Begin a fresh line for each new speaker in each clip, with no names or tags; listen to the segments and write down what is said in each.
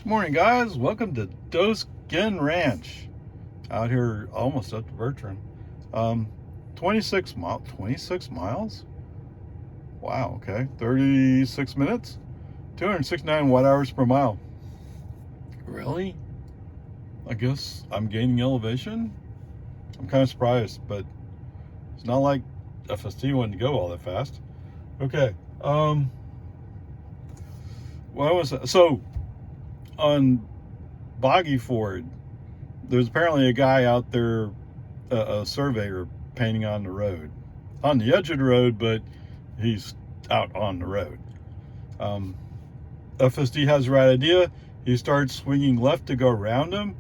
Morning, guys. Welcome to Doeskin Ranch. Out here, almost up to Bertrand. 26 miles. Wow. Okay, 36 minutes. 269 watt hours per mile. Really? I guess I'm gaining elevation. I'm kind of surprised, but it's not like FSD wanted to go all that fast. Okay. What was that? So on Boggy Ford, there's apparently a guy out there, a surveyor, painting on the road, on the edge of the road, but he's out on the road. FSD has the right idea. He starts swinging left to go around him,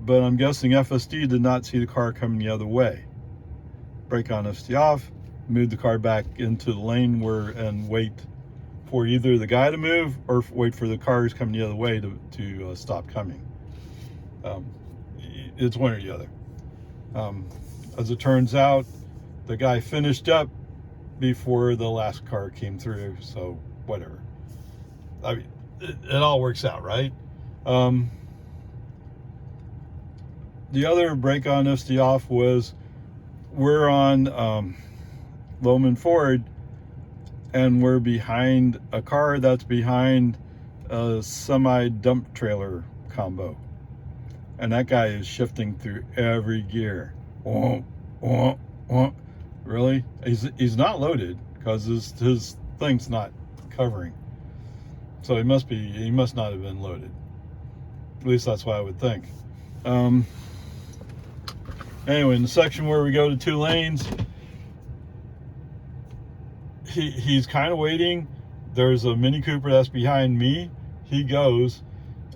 but I'm guessing FSD did not see the car coming the other way. Brake on, FSD off, move the car back into the lane and wait for either the guy to move or wait for the cars coming the other way to stop coming. It's one or the other. As it turns out, the guy finished up before the last car came through, so whatever. I mean, it all works out, right? The other brake on, FSD off was we're on Loman Ford, and we're behind a car that's behind a semi dump trailer combo, and that guy is shifting through every gear. Really? He's not loaded because his thing's not covering, so he must not have been loaded. At least that's what I would think. Anyway, in the section where we go to 2 lanes, he's kind of waiting. There's a Mini Cooper that's behind me. He goes,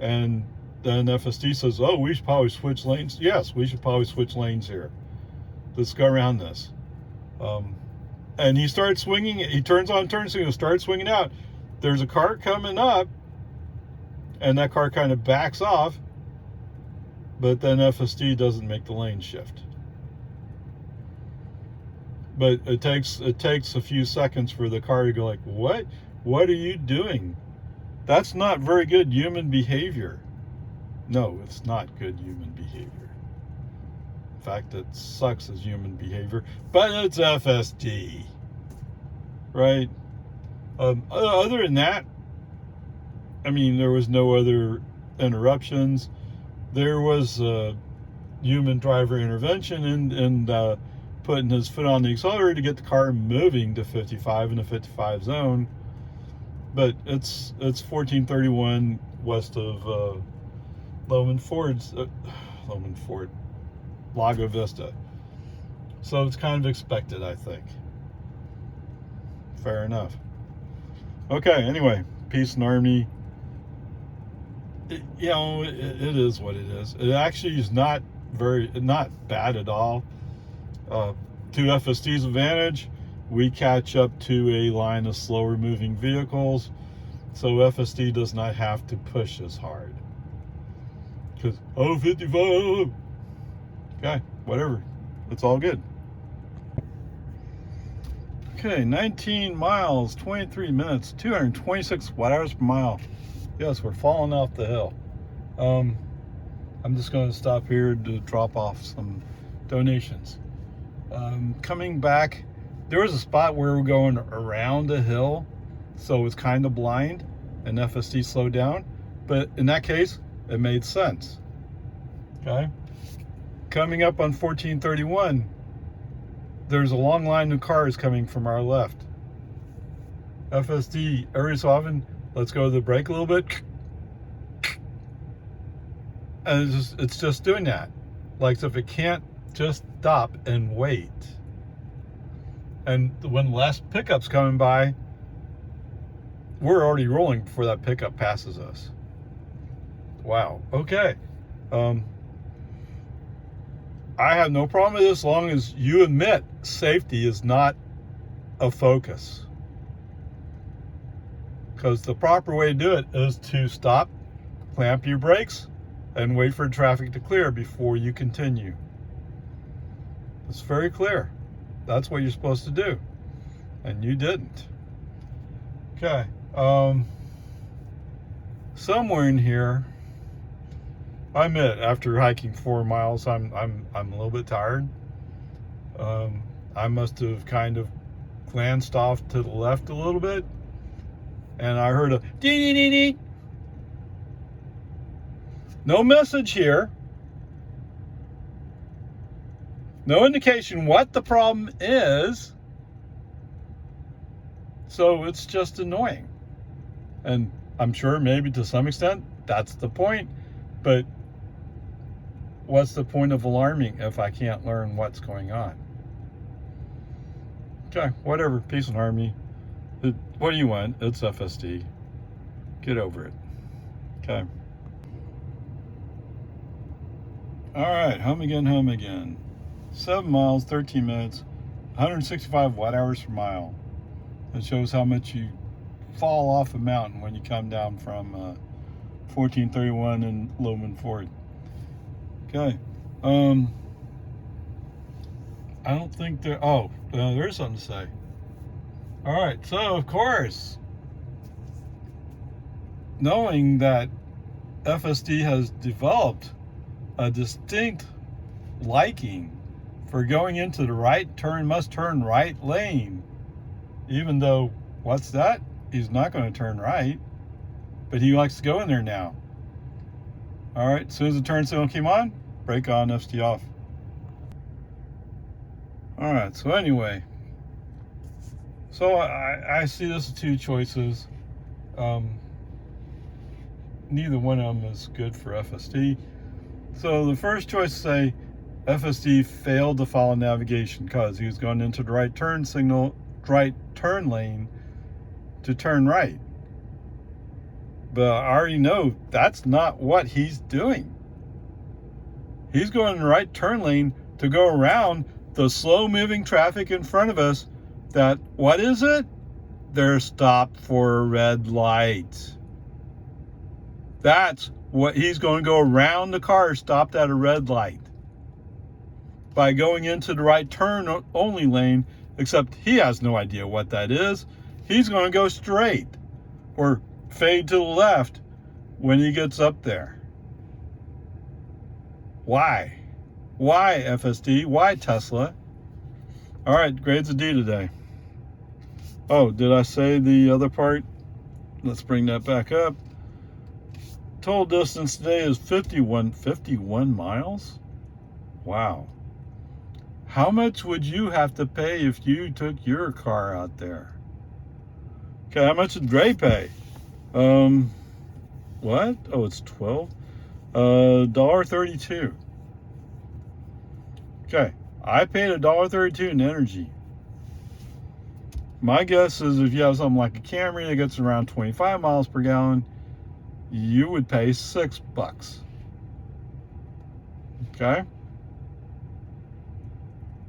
and then FSD says, "Oh, we should probably switch lanes." Yes, we should probably switch lanes here. Let's go around this. And he starts swinging. He turns on turn signal, starts swinging out. There's a car coming up, and that car kind of backs off. But then FSD doesn't make the lane shift. But it takes a few seconds for the car to go like, what are you doing? That's not very good human behavior. No, it's not good human behavior. In fact, it sucks as human behavior, but it's FSD, right? Other than that, I mean, there was no other interruptions. There was human driver intervention and putting his foot on the accelerator to get the car moving to 55 in the 55 zone. But it's 1431 west of Loman Ford, Lago Vista. So it's kind of expected, I think. Fair enough. Okay, anyway, peace and army. It is what it is. It actually is not bad at all. To FSD's advantage, we catch up to a line of slower moving vehicles, so FSD does not have to push as hard. Because 55, okay, whatever, it's all good. Okay, 19 miles, 23 minutes, 226 watt hours per mile. Yes, we're falling off the hill. I'm just going to stop here to drop off some donations. Coming back, there was a spot where we're going around a hill, so it's kind of blind, and FSD slowed down. But in that case, it made sense. Okay. Coming up on 1431, there's a long line of cars coming from our left. FSD, every so often, let's go to the brake a little bit, and it's just doing that. Like, if it can't just stop and wait. And when the last pickup's coming by, we're already rolling before that pickup passes us. Wow. Okay. I have no problem with this as long as you admit safety is not a focus. Because the proper way to do it is to stop, clamp your brakes, and wait for traffic to clear before you continue. It's very clear. That's what you're supposed to do. And you didn't. Okay. So somewhere in here, I admit, after hiking 4 miles, I'm a little bit tired. I must have kind of glanced off to the left a little bit, and I heard a dee dee dee dee. No message here. No indication what the problem is. So it's just annoying. And I'm sure maybe to some extent that's the point. But what's the point of alarming if I can't learn what's going on? Okay, whatever. Peace and harmony. What do you want? It's FSD. Get over it. Okay. All right, home again. 7 miles, 13 minutes, 165 watt hours per mile. It shows how much you fall off a mountain when you come down from 1431 and Loman Ford. Okay. I don't think there. Oh, there's something to say. All right. So of course, knowing that FSD has developed a distinct liking for going into the must turn right lane, even though, what's that? He's not going to turn right, but he likes to go in there now. All right, as soon as the turn signal came on, brake on, FSD off. All right, so anyway, so I see this as two choices. Neither one of them is good for FSD. So the first choice is say FSD failed to follow navigation because he was going into the right turn lane to turn right. But I already know that's not what he's doing. He's going in the right turn lane to go around the slow moving traffic in front of us that, what is it? They're stopped for a red light. That's what he's going to go around the car stopped at a red light by going into the right turn only lane, except he has no idea what that is. He's going to go straight or fade to the left when he gets up there. Why? Why FSD? Why Tesla? All right, grades of D today. Oh, did I say the other part? Let's bring that back up. Total distance today is 51 miles. Wow. How much would you have to pay if you took your car out there? Okay, how much did Dre pay? What? Oh, it's 12. $1.32. Okay, I paid $1.32 in energy. My guess is if you have something like a Camry that gets around 25 miles per gallon, you would pay $6. Okay?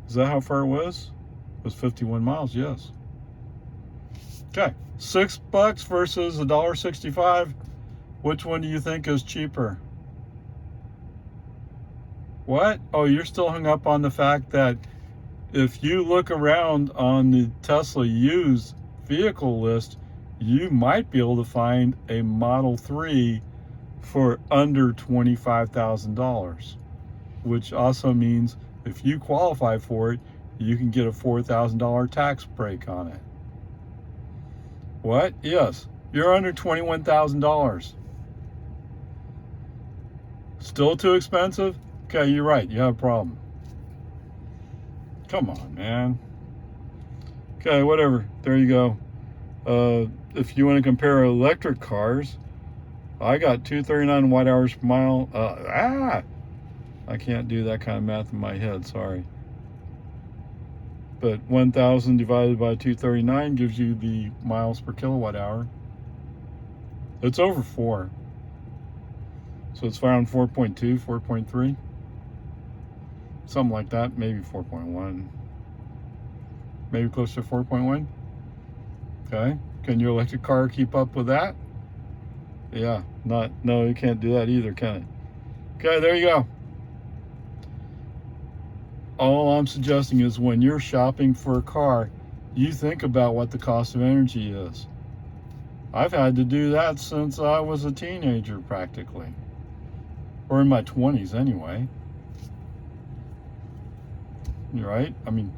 Is that how far it was? It was 51 miles, yes. Okay, $6 versus $1.65. Which one do you think is cheaper? What? Oh, you're still hung up on the fact that if you look around on the Tesla used vehicle list, you might be able to find a Model 3 for under $25,000, which also means if you qualify for it, you can get a $4,000 tax break on it. What? Yes, you're under $21,000. Still too expensive? Okay, you're right, you have a problem. Come on, man. Okay, whatever, there you go. If you want to compare electric cars, I got 239 watt hours per mile. I can't do that kind of math in my head, sorry. But 1,000 divided by 239 gives you the miles per kilowatt hour. It's over 4. So it's around 4.2, 4.3. Something like that, maybe 4.1. Maybe close to 4.1. Okay, can your electric car keep up with that? Yeah, no, you can't do that either, can it? Okay, there you go. All I'm suggesting is when you're shopping for a car, you think about what the cost of energy is. I've had to do that since I was a teenager practically. Or in my 20s anyway. Right? I mean,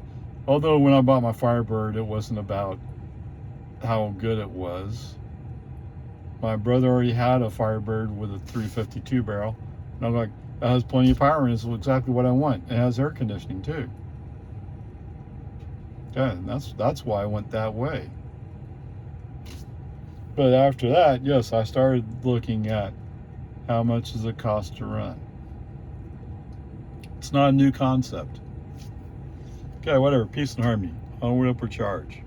although when I bought my Firebird, it wasn't about how good it was. My brother already had a Firebird with a 352 barrel. And I'm like, that has plenty of power and it's exactly what I want. It has air conditioning too. Yeah, and that's why I went that way. But after that, yes, I started looking at how much does it cost to run. It's not a new concept. Okay, whatever. Peace and harmony. Onward, upward charge.